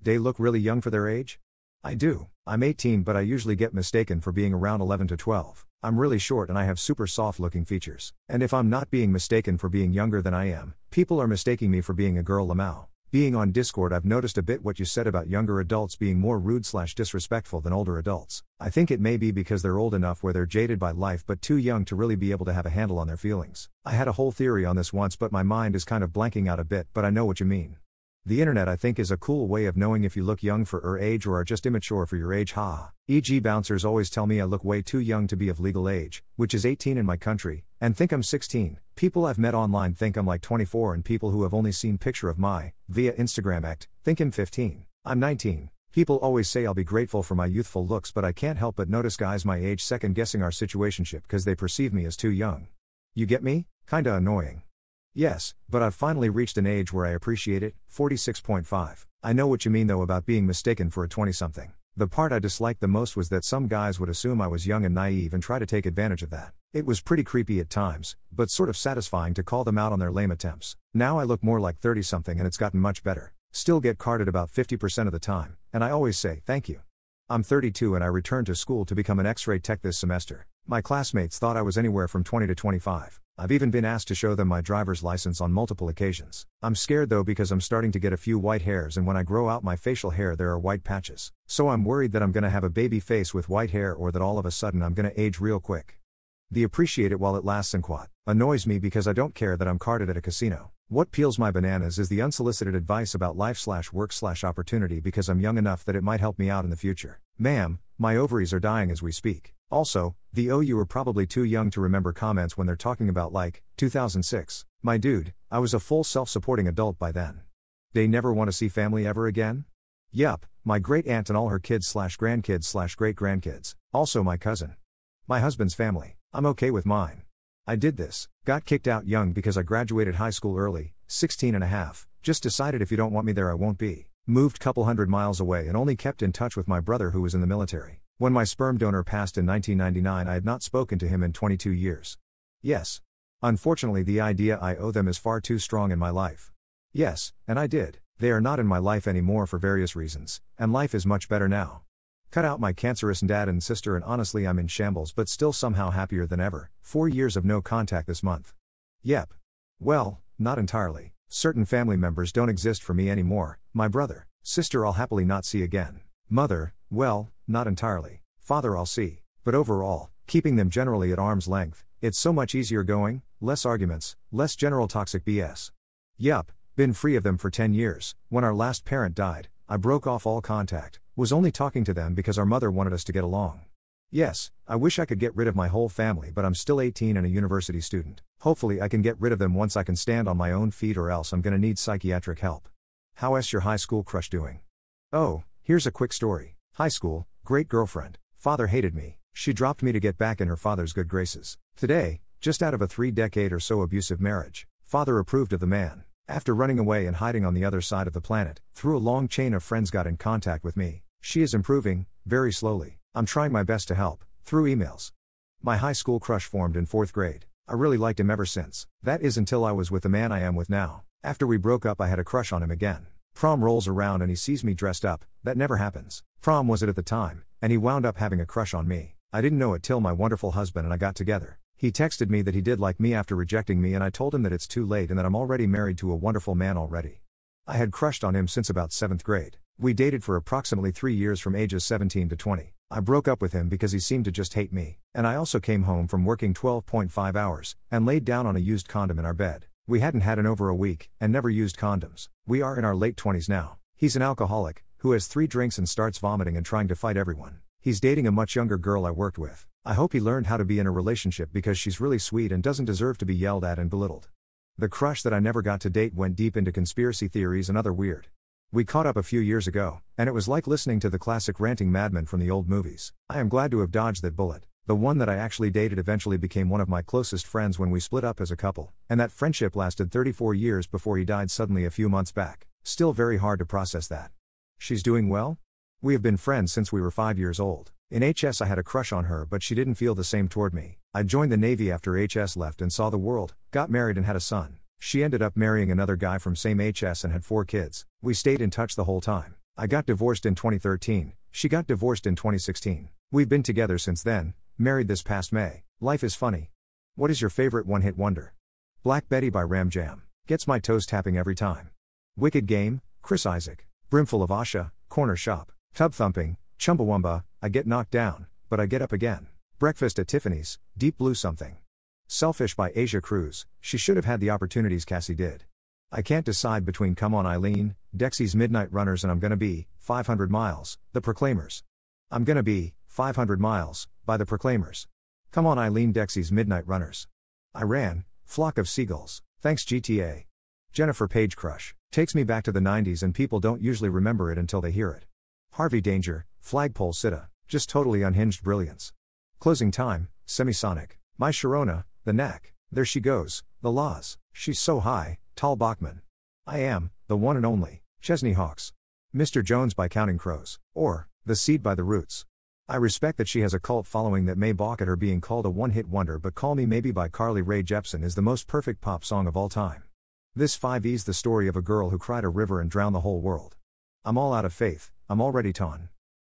They look really young for their age? I do. I'm 18 but I usually get mistaken for being around 11 to 12. I'm really short and I have super soft looking features. And if I'm not being mistaken for being younger than I am, people are mistaking me for being a girl Lamau. Being on Discord I've noticed a bit what you said about younger adults being more rude/disrespectful than older adults. I think it may be because they're old enough where they're jaded by life but too young to really be able to have a handle on their feelings. I had a whole theory on this once but my mind is kind of blanking out a bit, but I know what you mean. The internet I think is a cool way of knowing if you look young for your age or are just immature for your age, haha. E.g. bouncers always tell me I look way too young to be of legal age, which is 18 in my country, and think I'm 16. People I've met online think I'm like 24 and people who have only seen picture of my, via Instagram act, think I'm 15. I'm 19. People always say I'll be grateful for my youthful looks but I can't help but notice guys my age second guessing our situationship because they perceive me as too young. You get me? Kinda annoying. Yes, but I've finally reached an age where I appreciate it, 46.5. I know what you mean though about being mistaken for a 20-something. The part I disliked the most was that some guys would assume I was young and naive and try to take advantage of that. It was pretty creepy at times, but sort of satisfying to call them out on their lame attempts. Now I look more like 30-something and it's gotten much better. Still get carded about 50% of the time, and I always say, thank you. I'm 32 and I returned to school to become an X-ray tech this semester. My classmates thought I was anywhere from 20 to 25. I've even been asked to show them my driver's license on multiple occasions. I'm scared though because I'm starting to get a few white hairs and when I grow out my facial hair there are white patches. So I'm worried that I'm gonna have a baby face with white hair or that all of a sudden I'm gonna age real quick. The appreciate it while it lasts and quad annoys me because I don't care that I'm carded at a casino. What peels my bananas is the unsolicited advice about life/work/opportunity because I'm young enough that it might help me out in the future. Ma'am, my ovaries are dying as we speak. Also, you are probably too young to remember comments when they're talking about like, 2006. My dude, I was a full self-supporting adult by then. They never want to see family ever again? Yup, my great aunt and all her kids/grandkids/great grandkids. Also my cousin. My husband's family. I'm okay with mine. I did this, got kicked out young because I graduated high school early, 16 and a half, just decided if you don't want me there I won't be. Moved couple hundred miles away and only kept in touch with my brother who was in the military. When my sperm donor passed in 1999 I had not spoken to him in 22 years. Yes. Unfortunately the idea I owe them is far too strong in my life. Yes, and I did. They are not in my life anymore for various reasons, and life is much better now. Cut out my cancerous dad and sister and honestly I'm in shambles but still somehow happier than ever. 4 years of no contact this month. Yep. Well, not entirely. Certain family members don't exist for me anymore. My brother, sister I'll happily not see again. Mother, well, not entirely. Father I'll see. But overall, keeping them generally at arm's length, it's so much easier going, less arguments, less general toxic BS. Yup, been free of them for 10 years. When our last parent died, I broke off all contact, was only talking to them because our mother wanted us to get along. Yes, I wish I could get rid of my whole family but I'm still 18 and a university student. Hopefully I can get rid of them once I can stand on my own feet or else I'm gonna need psychiatric help. How's your high school crush doing? Oh, here's a quick story. High school, great girlfriend. Father hated me. She dropped me to get back in her father's good graces. Today, just out of a 3-decade or so abusive marriage, father approved of the man. After running away and hiding on the other side of the planet, through a long chain of friends got in contact with me. She is improving, very slowly. I'm trying my best to help, through emails. My high school crush formed in 4th grade. I really liked him ever since. That is until I was with the man I am with now. After we broke up I had a crush on him again. Prom rolls around and he sees me dressed up. That never happens. Prom was it at the time, and he wound up having a crush on me. I didn't know it till my wonderful husband and I got together. He texted me that he did like me after rejecting me and I told him that it's too late and that I'm already married to a wonderful man already. I had crushed on him since about 7th grade. We dated for approximately 3 years from ages 17 to 20. I broke up with him because he seemed to just hate me, and I also came home from working 12.5 hours, and laid down on a used condom in our bed. We hadn't had in over a week, and never used condoms. We are in our late 20s now. He's an alcoholic, who has 3 drinks and starts vomiting and trying to fight everyone. He's dating a much younger girl I worked with. I hope he learned how to be in a relationship because she's really sweet and doesn't deserve to be yelled at and belittled. The crush that I never got to date went deep into conspiracy theories and other weird. We caught up a few years ago, and it was like listening to the classic ranting madman from the old movies. I am glad to have dodged that bullet. The one that I actually dated eventually became one of my closest friends when we split up as a couple, and that friendship lasted 34 years before he died suddenly a few months back. Still very hard to process that. She's doing well? We have been friends since we were 5 years old. In HS I had a crush on her but she didn't feel the same toward me. I joined the Navy after HS left and saw the world, got married and had a son. She ended up marrying another guy from same HS and had 4 kids. We stayed in touch the whole time. I got divorced in 2013, she got divorced in 2016. We've been together since then, married this past May. Life is funny. What is your favorite one-hit wonder? Black Betty by Ram Jam. Gets my toes tapping every time. Wicked Game, Chris Isaac. Brimful of Asha, Corner Shop. Tub Thumping, Chumbawamba, I Get Knocked Down, But I Get Up Again. Breakfast at Tiffany's, Deep Blue Something. Selfish by Asia Cruz, She Should Have Had the Opportunities Cassie Did. I Can't Decide Between Come On Eileen, Dexy's Midnight Runners and I'm Gonna Be, 500 Miles, The Proclaimers. I'm Gonna Be, 500 Miles, by The Proclaimers. Come On Eileen, Dexy's Midnight Runners. I Ran, Flock of Seagulls, Thanks GTA. Jennifer Page Crush, takes me back to the 90s and people don't usually remember it until they hear it. Harvey Danger, Flagpole Sitta, just totally unhinged brilliance. Closing Time, Semisonic, My Sharona, The Knack, There She Goes, The Laws, She's So High, Tal Bachman. I Am, The One and Only, Chesney Hawkes. Mr. Jones by Counting Crows, or The Seed by The Roots. I respect that she has a cult following that may balk at her being called a one-hit wonder, but Call Me Maybe by Carly Rae Jepsen is the most perfect pop song of all time. This 5E's the story of a girl who cried a river and drowned the whole world. I'm all out of faith, I'm already torn.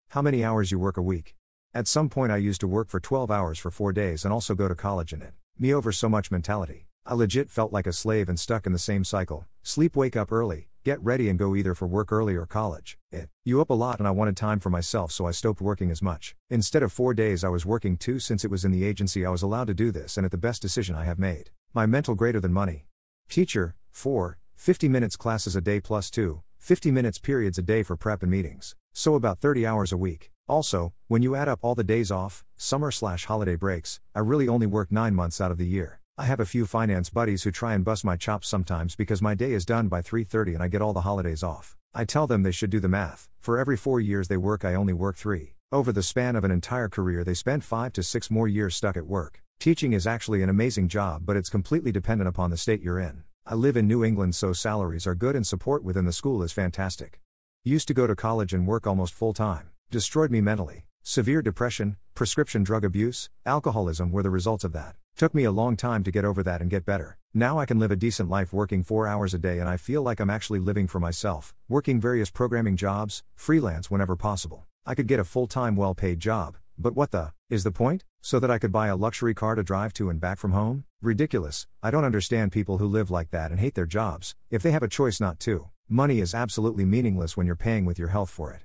How many hours you work a week? At some point I used to work for 12 hours for 4 days and also go to college in it. Me over so much mentality. I legit felt like a slave and stuck in the same cycle. Sleep, wake up early, get ready and go either for work early or college. You up a lot and I wanted time for myself, so I stopped working as much. Instead of 4 days I was working 2 since it was in the agency I was allowed to do this, and it the best decision I have made. My mental greater than money. Teacher, 4, 50 minutes classes a day plus 2, 50 minutes periods a day for prep and meetings. So about 30 hours a week. Also, when you add up all the days off, summer/holiday breaks, I really only work 9 months out of the year. I have a few finance buddies who try and bust my chops sometimes because my day is done by 3:30 and I get all the holidays off. I tell them they should do the math. For every 4 years they work, I only work 3. Over the span of an entire career they spend 5 to 6 more years stuck at work. Teaching is actually an amazing job, but it's completely dependent upon the state you're in. I live in New England, so salaries are good and support within the school is fantastic. Used to go to college and work almost full time. Destroyed me mentally. Severe depression, prescription drug abuse, alcoholism were the results of that. Took me a long time to get over that and get better. Now I can live a decent life working 4 hours a day and I feel like I'm actually living for myself, working various programming jobs, freelance whenever possible. I could get a full-time well-paid job, but what is the point? So that I could buy a luxury car to drive to and back from home? Ridiculous. I don't understand people who live like that and hate their jobs, if they have a choice not to. Money is absolutely meaningless when you're paying with your health for it.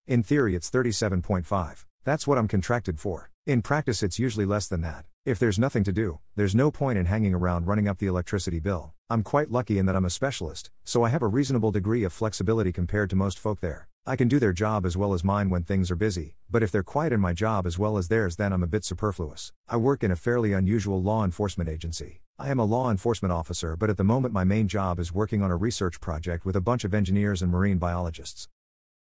In theory it's 37.5. That's what I'm contracted for. In practice it's usually less than that. If there's nothing to do, there's no point in hanging around running up the electricity bill. I'm quite lucky in that I'm a specialist, so I have a reasonable degree of flexibility compared to most folk there. I can do their job as well as mine when things are busy, but if they're quiet in my job as well as theirs, then I'm a bit superfluous. I work in a fairly unusual law enforcement agency. I am a law enforcement officer, but at the moment my main job is working on a research project with a bunch of engineers and marine biologists.